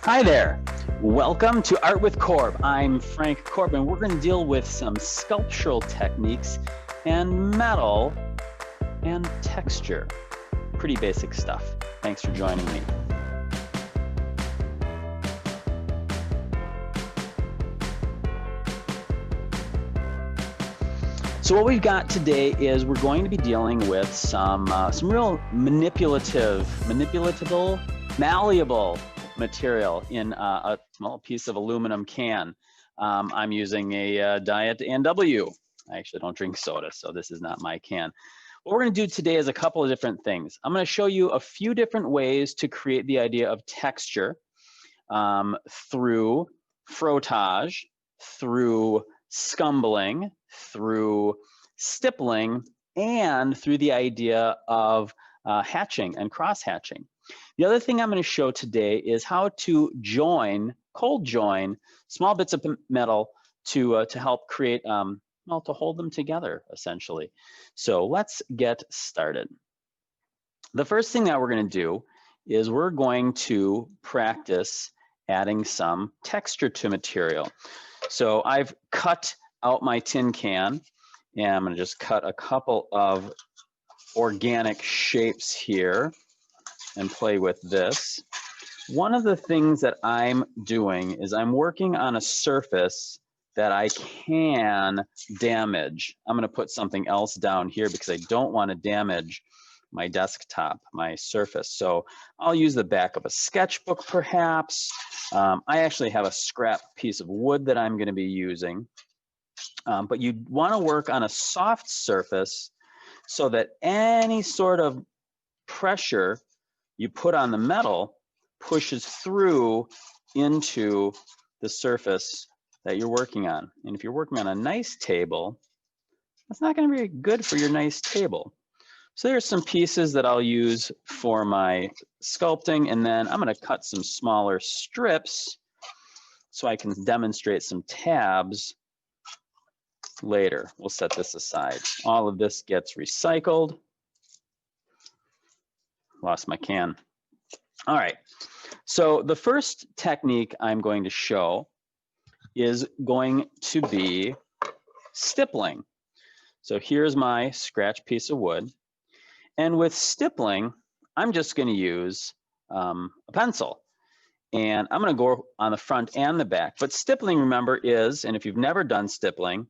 Hi there. Welcome to Art with Korb. I'm Frank Korb, and we're going to deal with some sculptural techniques and metal and texture. Pretty basic stuff. Thanks for joining me. So what we've got today is we're going to be dealing with some real malleable material in a small piece of aluminum can. I'm using a Diet NW. I actually don't drink soda, so this is not my can. What we're going to do today is a couple of different things. I'm going to show you a few different ways to create the idea of texture through frotage, through scumbling, through stippling, and through the idea of hatching and cross-hatching. The other thing I'm going to show today is how to cold join small bits of metal to help create, well, to hold them together, essentially. So let's get started. The first thing that we're going to do is we're going to practice adding some texture to material. So I've cut out my tin can, and I'm going to just cut a couple of organic shapes here and play with this. One of the things that I'm doing is I'm working on a surface that I can damage. I'm going to put something else down here because I don't want to damage my desktop, my surface. So I'll use the back of a sketchbook perhaps. I actually have a scrap piece of wood that I'm going to be using. But you want to work on a soft surface so that any sort of pressure you put on the metal pushes through into the surface that you're working on. And if you're working on a nice table, that's not going to be good for your nice table. So there's some pieces that I'll use for my sculpting, and then I'm going to cut some smaller strips so I can demonstrate some tabs later. We'll set this aside. All of this gets recycled. Lost my can. All right, so the first technique I'm going to show is going to be stippling. So here's my scratch piece of wood. And with stippling, I'm just going to use a pencil. And I'm going to go on the front and the back. But stippling, remember, is, and if you've never done stippling,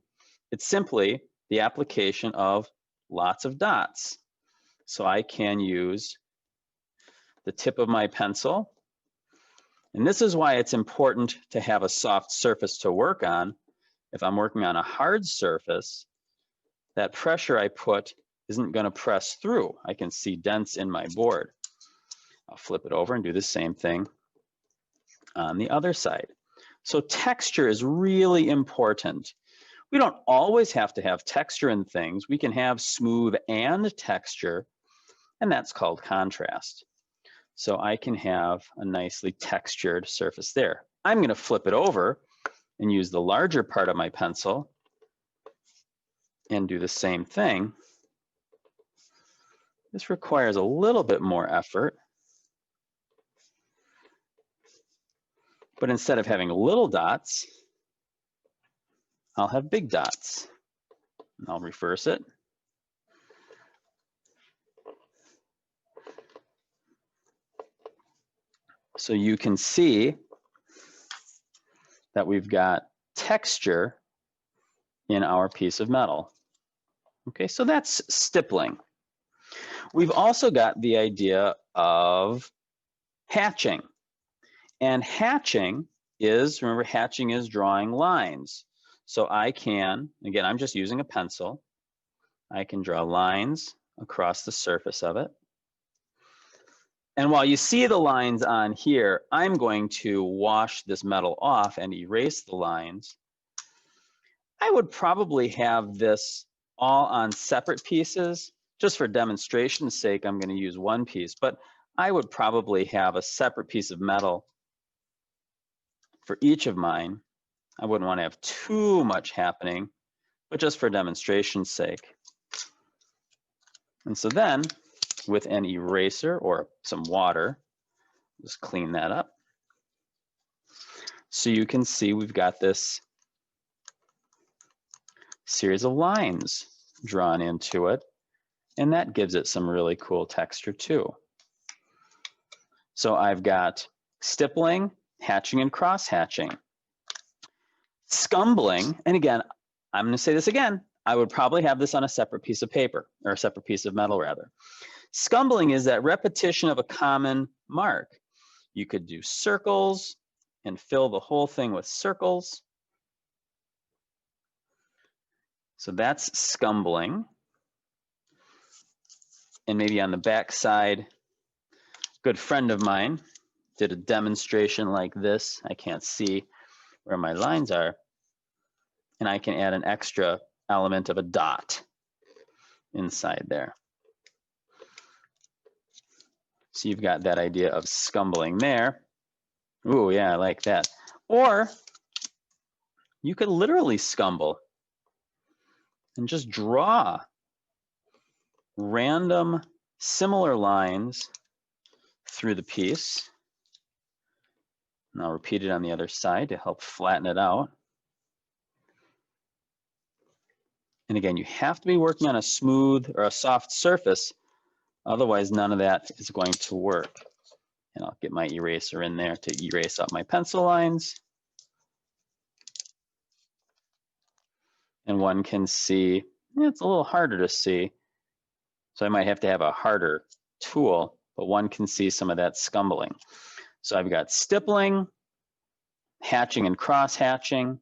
it's simply the application of lots of dots. So I can use the tip of my pencil. And this is why it's important to have a soft surface to work on. If I'm working on a hard surface, that pressure I put isn't going to press through. I can see dents in my board. I'll flip it over and do the same thing on the other side. So texture is really important. We don't always have to have texture in things. We can have smooth and texture, and that's called contrast. So I can have a nicely textured surface there. I'm going to flip it over and use the larger part of my pencil and do the same thing. This requires a little bit more effort. But instead of having little dots, I'll have big dots. And I'll reverse it. So you can see that we've got texture in our piece of metal. Okay, so that's stippling. We've also got the idea of hatching. And hatching is, remember, hatching is drawing lines. So I can, again, I'm just using a pencil. I can draw lines across the surface of it. And while you see the lines on here, I'm going to wash this metal off and erase the lines. I would probably have this all on separate pieces. Just for demonstration's sake, I'm going to use one piece, but I would probably have a separate piece of metal for each of mine. I wouldn't want to have too much happening, but just for demonstration's sake. And so then, with an eraser or some water, just clean that up. So you can see we've got this series of lines drawn into it, and that gives it some really cool texture too. So I've got stippling, hatching, and cross hatching. Scumbling, and again, I'm going to say this again, I would probably have this on a separate piece of paper, or a separate piece of metal rather. Scumbling is that repetition of a common mark. You could do circles and fill the whole thing with circles. So that's scumbling. And maybe on the back side, a good friend of mine did a demonstration like this. I can't see where my lines are. And I can add an extra element of a dot inside there. So you've got that idea of scumbling there. Ooh, yeah, I like that. Or you could literally scumble and just draw random similar lines through the piece. And I'll repeat it on the other side to help flatten it out. And again, you have to be working on a smooth or a soft surface, otherwise none of that is going to work. And I'll get my eraser in there to erase out my pencil lines. And one can see, it's a little harder to see, so I might have to have a harder tool, but one can see some of that scumbling. So I've got stippling, hatching and cross hatching,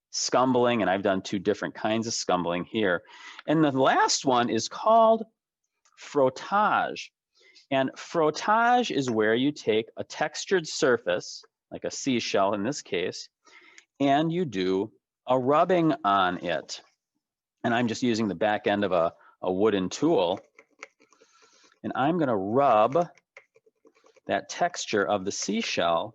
scumbling, and I've done two different kinds of scumbling here. And the last one is called frotage. And frotage is where you take a textured surface, like a seashell in this case, and you do a rubbing on it. And I'm just using the back end of a wooden tool. And I'm going to rub that texture of the seashell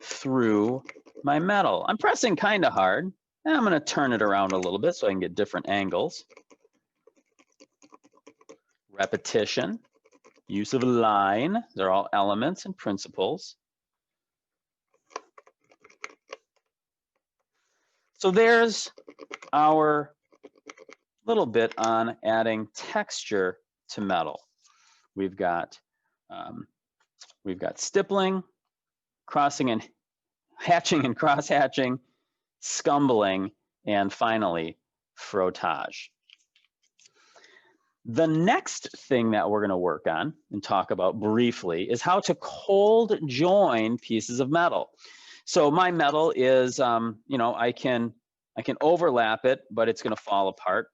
through my metal. I'm pressing kind of hard. And I'm going to turn it around a little bit so I can get different angles. Repetition, use of line. They're all elements and principles. So there's our little bit on adding texture to metal. We've got stippling, crossing and hatching and cross hatching, scumbling, and finally frotage. The next thing that we're going to work on and talk about briefly is how to cold join pieces of metal. So my metal is, I can overlap it, but it's going to fall apart.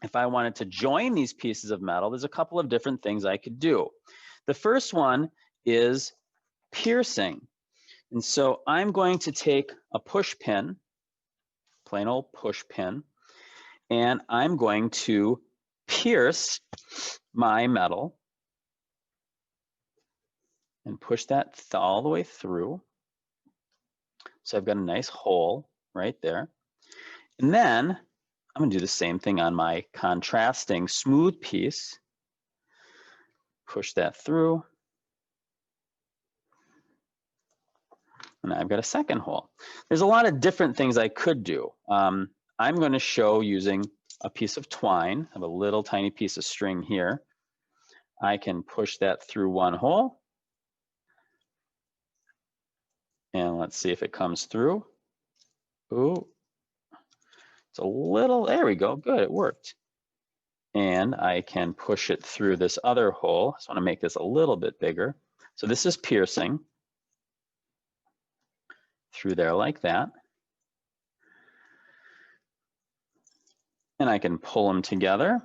If I wanted to join these pieces of metal, there's a couple of different things I could do. The first one is piercing. And so I'm going to take a push pin, plain old push pin, and I'm going to pierce my metal and push that all the way through. So I've got a nice hole right there. And then I'm going to do the same thing on my contrasting smooth piece. Push that through. And I've got a second hole. There's a lot of different things I could do. I'm going to show using a piece of twine. I have a little tiny piece of string here. I can push that through one hole. And let's see if it comes through. Ooh, it's a little, there we go, good, it worked. And I can push it through this other hole. I just want to make this a little bit bigger. So this is piercing through there like that. And I can pull them together.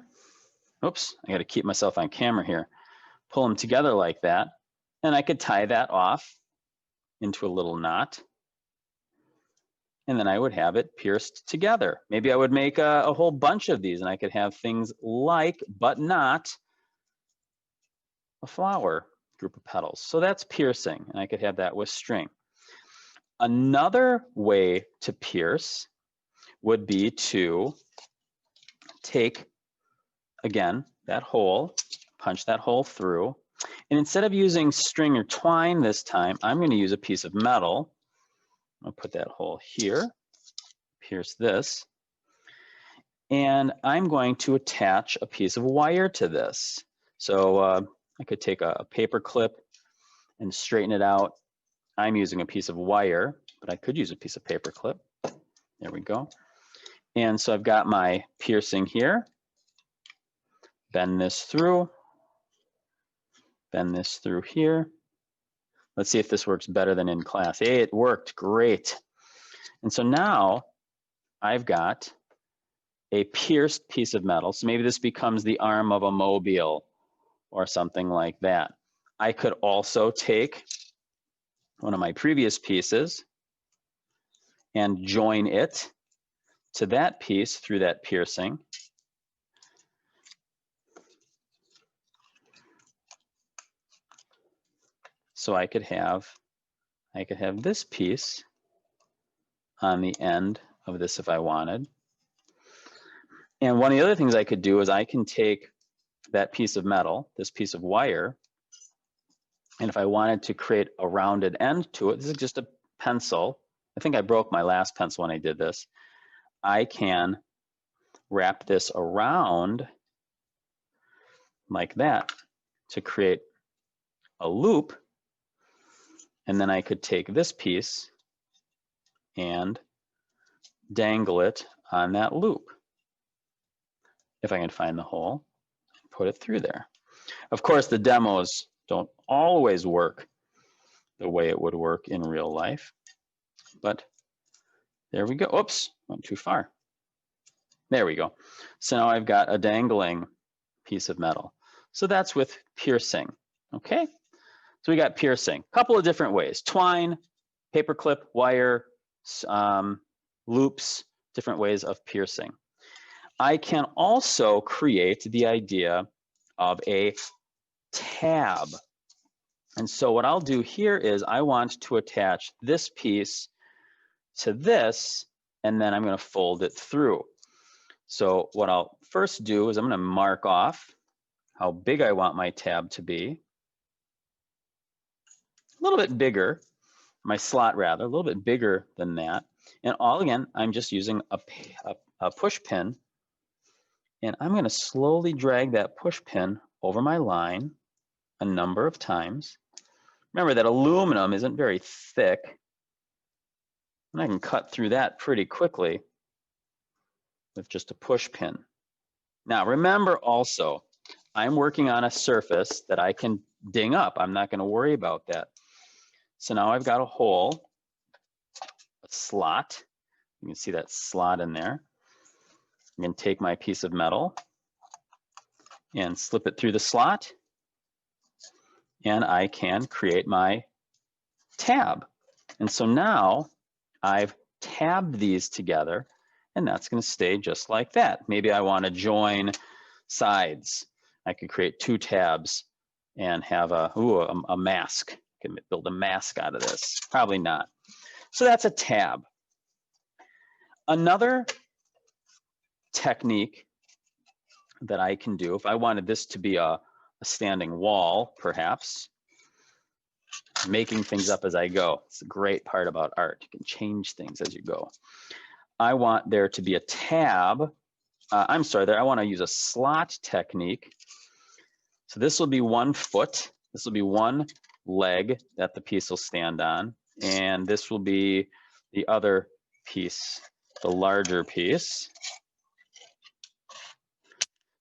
Oops, I got to keep myself on camera here. Pull them together like that. And I could tie that off into a little knot. And then I would have it pierced together. Maybe I would make a whole bunch of these and I could have things like, but not, a flower group of petals. So that's piercing, and I could have that with string. Another way to pierce would be to take, again, that hole, punch that hole through, and instead of using string or twine this time, I'm going to use a piece of metal, I'll put that hole here, pierce this, and I'm going to attach a piece of wire to this. So I could take a paper clip and straighten it out. I'm using a piece of wire, but I could use a piece of paper clip. There we go. And so I've got my piercing here. Bend this through. Bend this through here. Let's see if this works better than in class. Hey, it worked great. And so now I've got a pierced piece of metal. So maybe this becomes the arm of a mobile or something like that. I could also take one of my previous pieces and join it to that piece through that piercing. So I could have this piece on the end of this if I wanted. And one of the other things I could do is I can take that piece of metal, this piece of wire, and if I wanted to create a rounded end to it, this is just a pencil. I think I broke my last pencil when I did this. I can wrap this around like that to create a loop, and then I could take this piece and dangle it on that loop. If I can find the hole, put it through there. Of course, the demos don't always work the way it would work in real life, but there we go. Oops, went too far. There we go. So now I've got a dangling piece of metal. So that's with piercing, okay? So we got piercing, a couple of different ways. Twine, paperclip, wire, loops, different ways of piercing. I can also create the idea of a tab. And so what I'll do here is I want to attach this piece to this, and then I'm going to fold it through. So what I'll first do is I'm going to mark off how big I want my tab to be. A little bit bigger, my slot rather, a little bit bigger than that. And all again, I'm just using a push pin, and I'm going to slowly drag that push pin over my line a number of times. Remember that aluminum isn't very thick, and I can cut through that pretty quickly with just a push pin. Now remember also, I'm working on a surface that I can ding up. I'm not going to worry about that. So now I've got a hole, a slot. You can see that slot in there. I'm going to take my piece of metal and slip it through the slot, and I can create my tab. And so now I've tabbed these together, and that's going to stay just like that. Maybe I want to join sides. I could create two tabs and have a mask. I can build a mask out of this. Probably not. So that's a tab. Another technique that I can do, if I wanted this to be a standing wall, perhaps, making things up as I go. It's a great part about art. You can change things as you go. I want there to be a tab. I want to use a slot technique. So this will be 1 foot. This will be one leg that the piece will stand on. And this will be the other piece, the larger piece.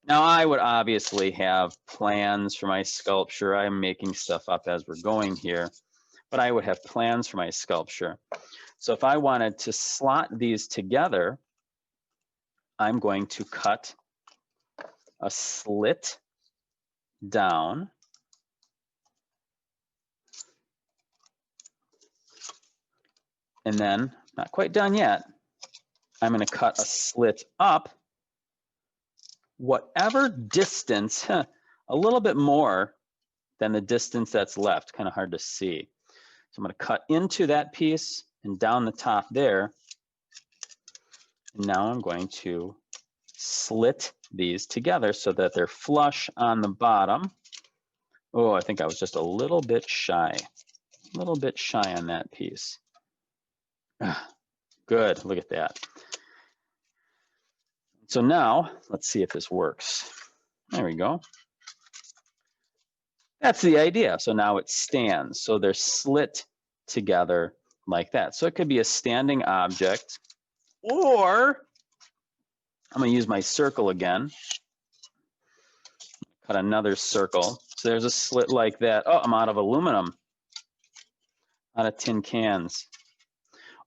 Now I would obviously have plans for my sculpture. I'm making stuff up as we're going here, but I would have plans for my sculpture. So if I wanted to slot these together, I'm going to cut a slit down. And then, not quite done yet, I'm going to cut a slit up, whatever distance, a little bit more than the distance that's left, kind of hard to see. So I'm going to cut into that piece and down the top there. And now I'm going to slit these together so that they're flush on the bottom. Oh, I think I was just a little bit shy on that piece. Good, look at that. So now, let's see if this works. There we go. That's the idea. So now it stands. So they're slit together like that. So it could be a standing object, or I'm going to use my circle again. Cut another circle. So there's a slit like that. Oh, I'm out of aluminum, out of tin cans.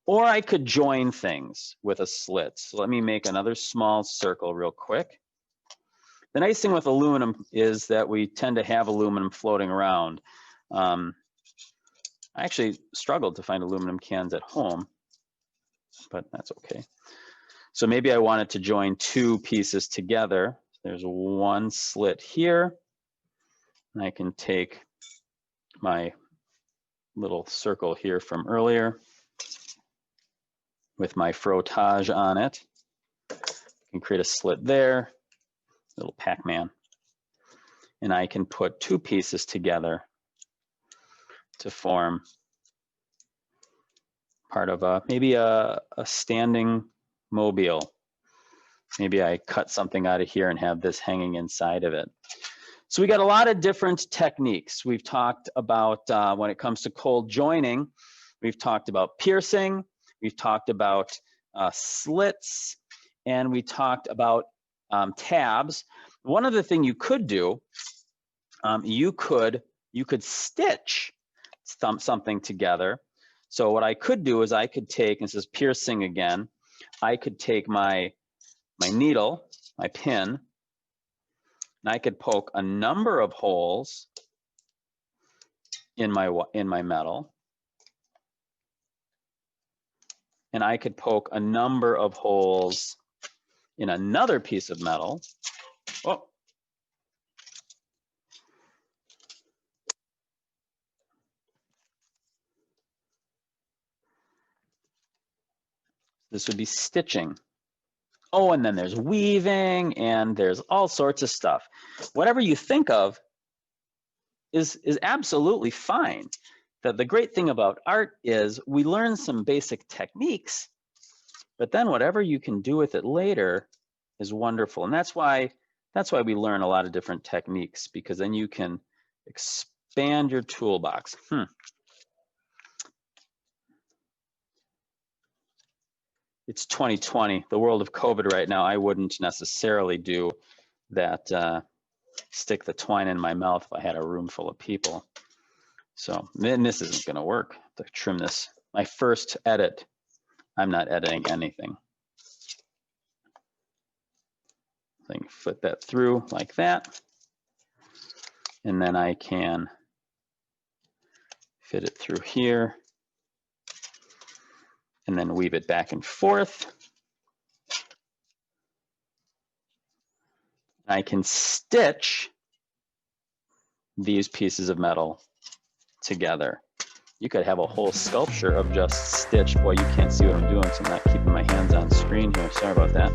Or I could join things with a slit. So let me make another small circle real quick. The nice thing with aluminum is that we tend to have aluminum floating around. I actually struggled to find aluminum cans at home, but that's okay. So maybe I wanted to join two pieces together. There's one slit here, and I can take my little circle here from earlier with my Frotage on it. I can create a slit there, little Pac-Man, and I can put two pieces together to form part of maybe a standing mobile. Maybe I cut something out of here and have this hanging inside of it. So we got a lot of different techniques. We've talked about when it comes to cold joining, we've talked about piercing, we've talked about slits, and we talked about tabs. One other thing you could do, you could stitch something together. So what I could do is I could take, and this is piercing again, I could take my needle, my pin, and I could poke a number of holes in my metal, and I could poke a number of holes in another piece of metal. Oh. This would be stitching. Oh, and then there's weaving, and there's all sorts of stuff. Whatever you think of is absolutely fine. The great thing about art is we learn some basic techniques, but then whatever you can do with it later is wonderful. And that's why we learn a lot of different techniques, because then you can expand your toolbox. It's 2020, the world of COVID right now. I wouldn't necessarily do that, stick the twine in my mouth if I had a room full of people. So then this isn't gonna work to trim this. My first edit, I'm not editing anything. I can flip that through like that. And then I can fit it through here, and then weave it back and forth. I can stitch these pieces of metal together. You could have a whole sculpture of just stitch. Boy, you can't see what I'm doing, so I'm not keeping my hands on screen here. Sorry about that.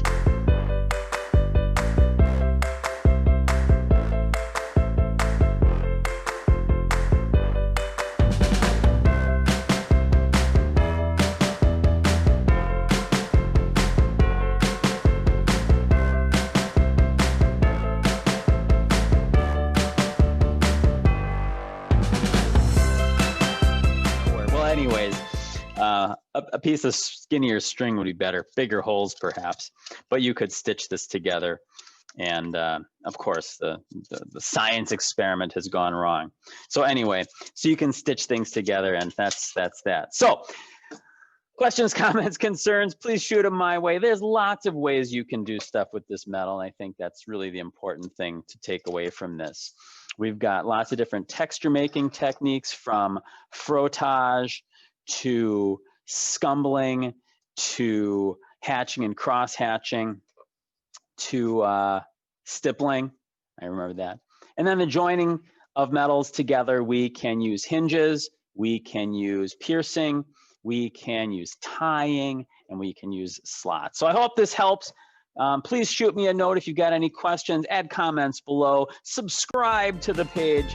Anyways, a piece of skinnier string would be better, bigger holes perhaps, but you could stitch this together. And of course, the science experiment has gone wrong. So anyway, so you can stitch things together, and that's that. So questions, comments, concerns, please shoot them my way. There's lots of ways you can do stuff with this metal. And I think that's really the important thing to take away from this. We've got lots of different texture making techniques, from Frotage to Scumbling to hatching and cross hatching to Stippling. I remember that. And then the joining of metals together, we can use hinges, we can use piercing, we can use tying, and we can use slots. So I hope this helps. Please shoot me a note if you've got any questions, add comments below, subscribe to the page.